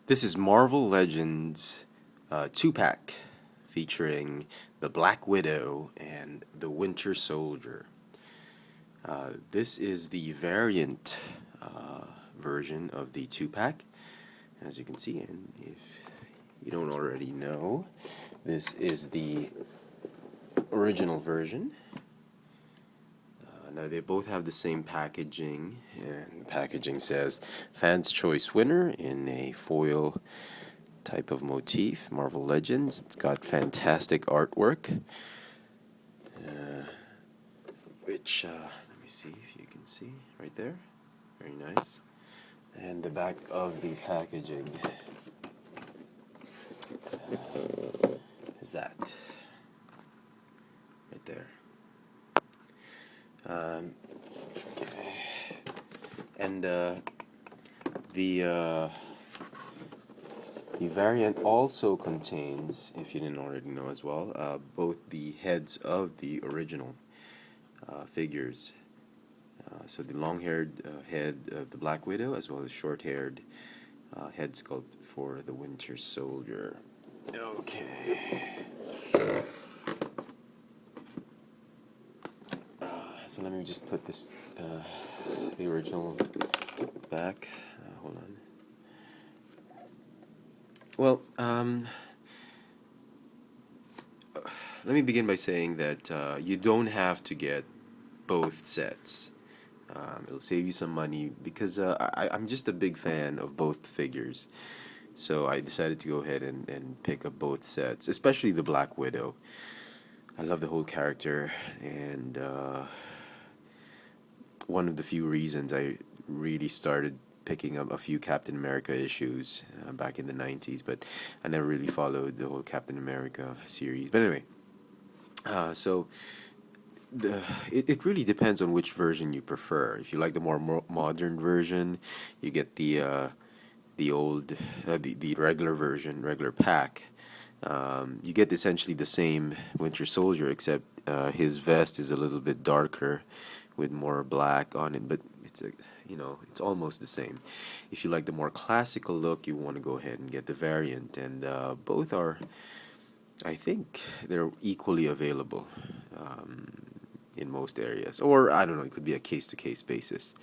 This is Marvel Legends 2-pack featuring the Black Widow and the Winter Soldier. This is the variant version of the 2-pack, as you can see, and if you don't already know, this is the original version. Now they both have the same packaging, and the packaging says Fans Choice Winner in a foil type of motif, Marvel Legends. It's got fantastic artwork, which, let me see if you can see right there. Very nice. And the back of the packaging is that right there. Okay. And the variant also contains, if you didn't already know as well, both the heads of the original figures. So the long-haired head of the Black Widow, as well as short-haired head sculpt for the Winter Soldier. Okay. So let me just put this, the original back. Hold on. Well, let me begin by saying that you don't have to get both sets. It'll save you some money because I'm just a big fan of both figures. So I decided to go ahead and pick up both sets, especially the Black Widow. I love the whole character, and one of the few reasons I really started picking up a few Captain America issues back in the 90s, but I never really followed the whole Captain America series. But anyway, so it really depends on which version you prefer. If you like the more modern version, you get the old the regular version, regular pack. You get essentially the same Winter Soldier, except his vest is a little bit darker with more black on it, but it's almost the same. If you like the more classical look, you want to go ahead and get the variant, and both are, I think, they're equally available in most areas, or I don't know, it could be a case-to-case basis,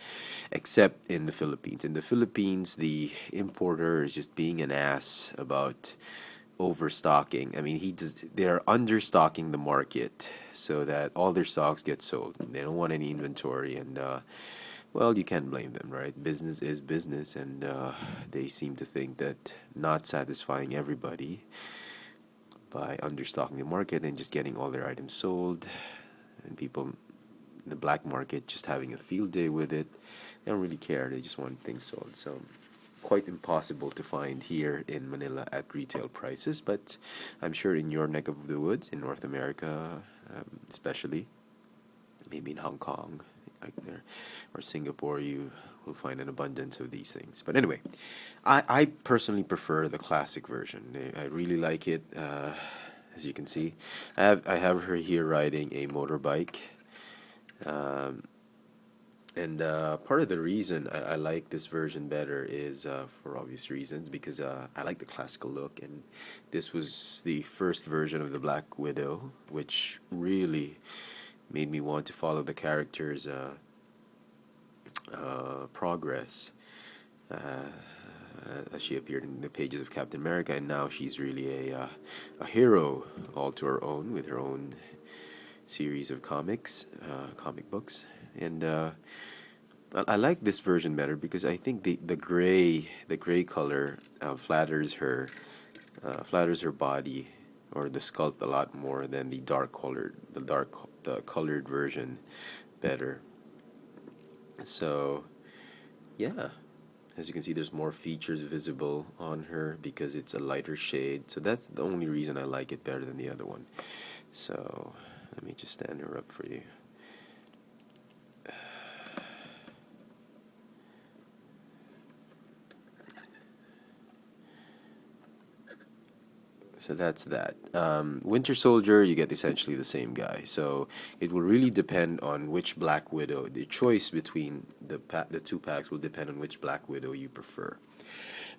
except in the Philippines. In the Philippines, the importer is just being an ass about overstocking. I mean, they're understocking the market so that all their stocks get sold. They don't want any inventory, and well, you can't blame them, right? Business is business, and they seem to think that not satisfying everybody by understocking the market and just getting all their items sold, and people in the black market just having a field day with it. They don't really care. They just want things sold. So quite impossible to find here in Manila at retail prices, but I'm sure in your neck of the woods, in North America especially, maybe in Hong Kong, like there, or Singapore, you will find an abundance of these things. But anyway, I personally prefer the classic version. I really like it. As you can see, I have her here riding a motorbike. And part of the reason I like this version better is for obvious reasons, because I like the classical look, and this was the first version of the Black Widow, which really made me want to follow the character's progress as she appeared in the pages of Captain America, and now she's really a hero all to her own, with her own series of comic books. And I like this version better because I think the gray color flatters her body, or the sculpt, a lot more than the the colored version better. So yeah, as you can see, there's more features visible on her because it's a lighter shade. So that's the only reason I like it better than the other one. So let me just stand her up for you. So that's that. Winter Soldier, you get essentially the same guy. So it will really depend on which Black Widow. The choice between the two packs will depend on which Black Widow you prefer.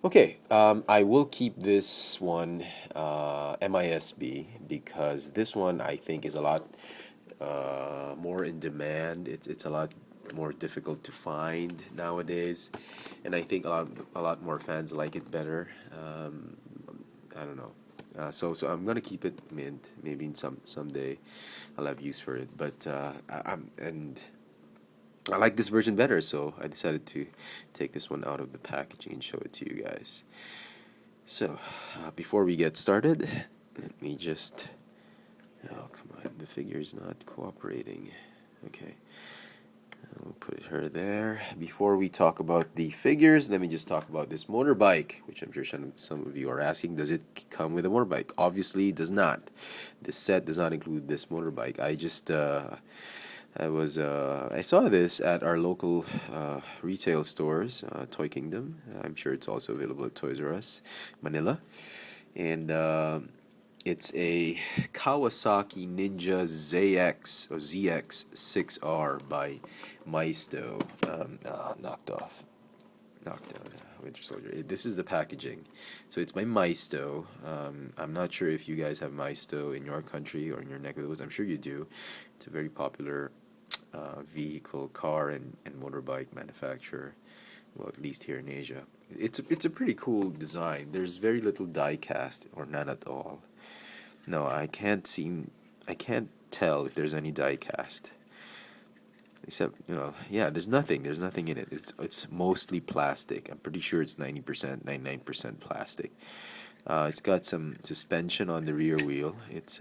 Okay, I will keep this one MISB because this one I think is a lot more in demand. It's a lot more difficult to find nowadays, and I think a lot more fans like it better. I don't know. So I'm gonna keep it mint. Maybe in someday I'll have use for it. But I like this version better, so I decided to take this one out of the packaging and show it to you guys. So before we get started, let me just. Oh come on, the figure is not cooperating. Okay. We'll put her there. Before we talk about the figures, let me just talk about this motorbike, which I'm sure some of you are asking. Does it come with a motorbike? Obviously, it does not. This set does not include this motorbike. I saw this at our local retail stores, Toy Kingdom. I'm sure it's also available at Toys R Us, Manila, and it's a Kawasaki Ninja ZX6R by Maisto. Knocked down. Winter Soldier. This is the packaging. So it's by Maisto. I'm not sure if you guys have Maisto in your country or in your neck of the woods. I'm sure you do. It's a very popular vehicle, car, and motorbike manufacturer. Well, at least here in Asia. It's a pretty cool design. There's very little die cast, or none at all. No, I can't tell if there's any die cast. Except, yeah, there's nothing in it. It's mostly plastic. I'm pretty sure it's 90%, 99% plastic. It's got some suspension on the rear wheel. It's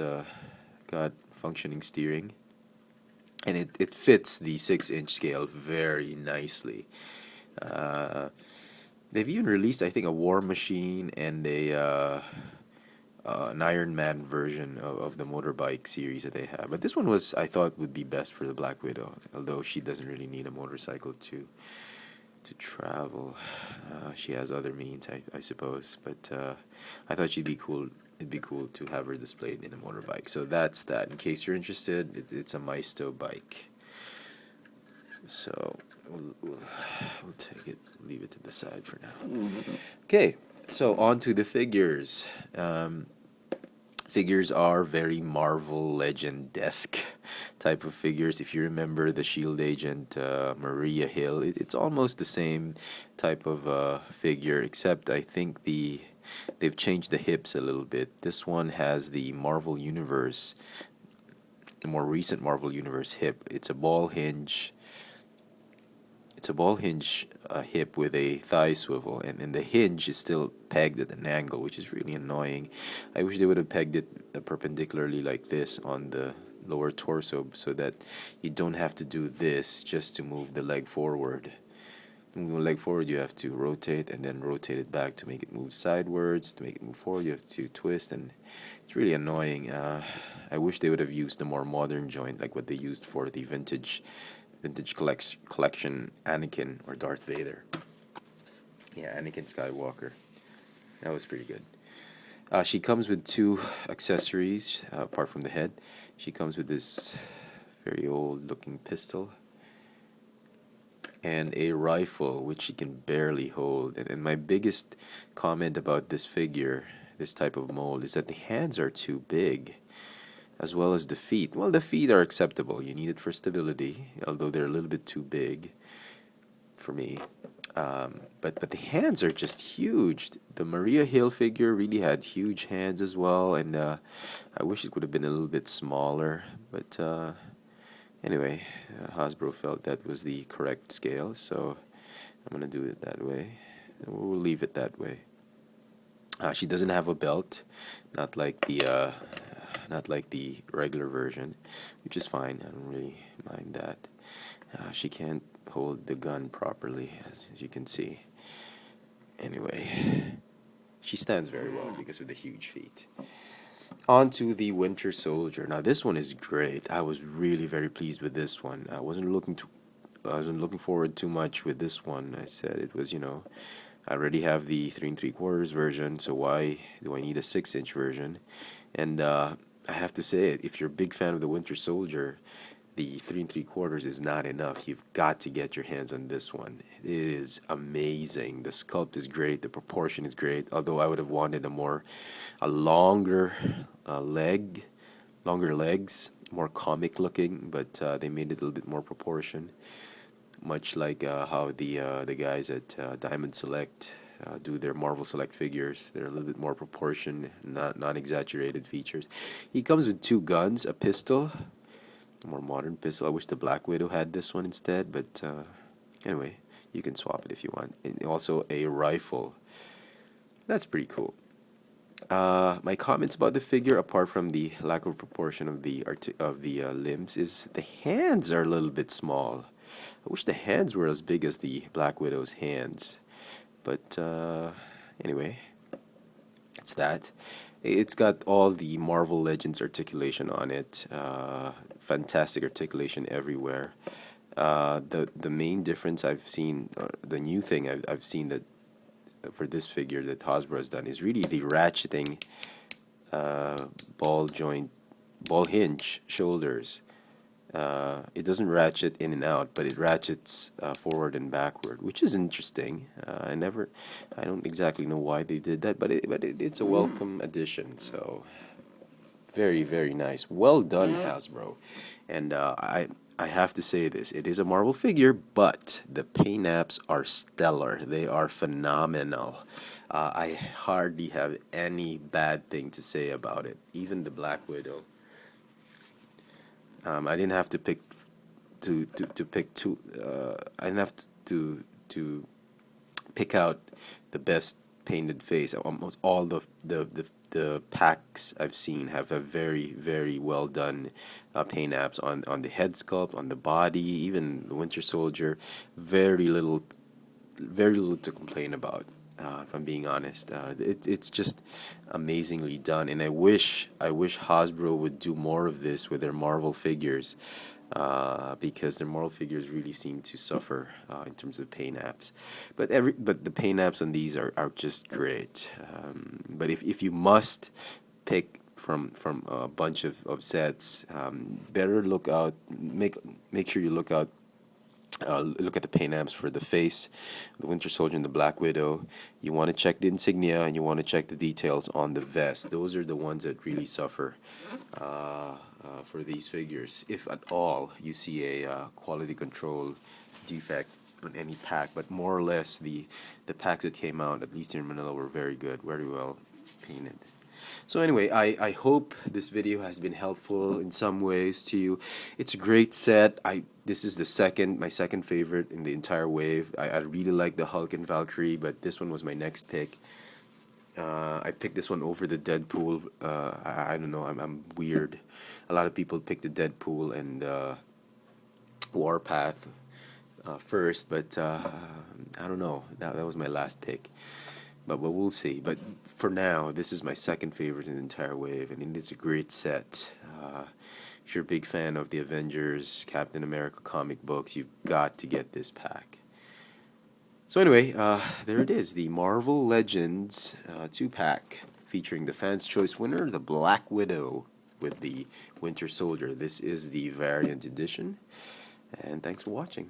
got functioning steering. And it fits the 6-inch scale very nicely. They've even released, I think, a War Machine and an Iron Man version of the motorbike series that they have. But this one I thought would be best for the Black Widow, although she doesn't really need a motorcycle to travel. She has other means, I suppose. But I thought she'd be cool. It'd be cool to have her displayed in a motorbike. So that's that. In case you're interested, it's a Maisto bike. So we'll take it, leave it to the side for now. Okay, so on to the figures. Figures are very Marvel Legend-esque type of figures. If you remember the Shield agent Maria Hill, it's almost the same type of figure, except I think they've changed the hips a little bit. This one has the Marvel Universe, the more recent Marvel Universe hip. It's a ball hinge. It's a ball hinge hip with a thigh swivel, and the hinge is still pegged at an angle, which is really annoying. I wish they would have pegged it perpendicularly like this on the lower torso, so that you don't have to do this just to move the leg forward. To move the leg forward, you have to rotate and then rotate it back to make it move sidewards. To make it move forward, you have to twist, and it's really annoying. I wish they would have used a more modern joint, like what they used for the vintage collection Anakin or Darth Vader. Yeah, Anakin Skywalker. That was pretty good. She comes with two accessories apart from the head. She comes with this very old looking pistol and a rifle, which she can barely hold. And my biggest comment about this figure, this type of mold, is that the hands are too big, as well as the feet. Well, the feet are acceptable. You need it for stability, although they're a little bit too big for me. But the hands are just huge. The Maria Hill figure really had huge hands as well, and I wish it would have been a little bit smaller. But anyway, Hasbro felt that was the correct scale, so I'm gonna do it that way. We'll leave it that way. She doesn't have a belt, not like the regular version, which is fine. I don't really mind that. She can't hold the gun properly, as you can see. Anyway, she stands very well because of the huge feet. On to the Winter Soldier. Now this one is great. I was really very pleased with this one. I wasn't looking forward too much with this one. I said it was, I already have the 3 3/4 version, so why do I need a 6-inch version? And I have to say it, if you're a big fan of the Winter Soldier, the 3 3/4 is not enough. You've got to get your hands on this one. It is amazing. The sculpt is great. The proportion is great. Although I would have wanted a longer longer legs, more comic looking, but they made it a little bit more proportion. Much like how the guys at Diamond Select do their Marvel Select figures. They're a little bit more proportion, not exaggerated features. He comes with 2 guns, a pistol, a more modern pistol. I wish the Black Widow had this one instead, but anyway, you can swap it if you want. And also a rifle. That's pretty cool. My comments about the figure, apart from the lack of proportion of the limbs, is the hands are a little bit small. I wish the hands were as big as the Black Widow's hands. But anyway, it's that. It's got all the Marvel Legends articulation on it. Fantastic articulation everywhere. The main difference I've seen, the new thing I've seen that for this figure that Hasbro has done is really the ratcheting ball hinge shoulders. It doesn't ratchet in and out, but it ratchets forward and backward, which is interesting. I don't exactly know why they did that, but it's a welcome addition. So very, very nice. Well done, Hasbro. And I have to say this: it is a Marvel figure, but the paint apps are stellar. They are phenomenal. I hardly have any bad thing to say about it. Even the Black Widow. I didn't have to pick pick two. I didn't have to pick out the best painted face. Almost all the packs I've seen have a very, very well done paint apps on the head sculpt, on the body, even the Winter Soldier. Very little to complain about. If I'm being honest, it's just amazingly done, and I wish Hasbro would do more of this with their Marvel figures, because their Marvel figures really seem to suffer in terms of paint apps. But the paint apps on these are just great. But if you must pick from a bunch of sets, better look out. Make sure you look out. Look at the paint apps for the face, the Winter Soldier, and the Black Widow. You want to check the insignia, and you want to check the details on the vest. Those are the ones that really suffer for these figures. If at all you see a quality control defect on any pack, but more or less the packs that came out, at least here in Manila, were very good, very well painted. So anyway, I hope this video has been helpful in some ways to you. It's a great set. This is my second favorite in the entire wave. I really like the Hulk and Valkyrie, but this one was my next pick. I picked this one over the Deadpool. I don't know. I'm weird. A lot of people pick the Deadpool and Warpath first, but I don't know. That was my last pick. But we'll see. But for now, this is my second favorite in the entire wave, and it's a great set. If you're a big fan of the Avengers, Captain America comic books, you've got to get this pack. So anyway, there it is, the Marvel Legends 2-pack featuring the Fans' Choice winner, the Black Widow, with the Winter Soldier. This is the variant edition, and thanks for watching.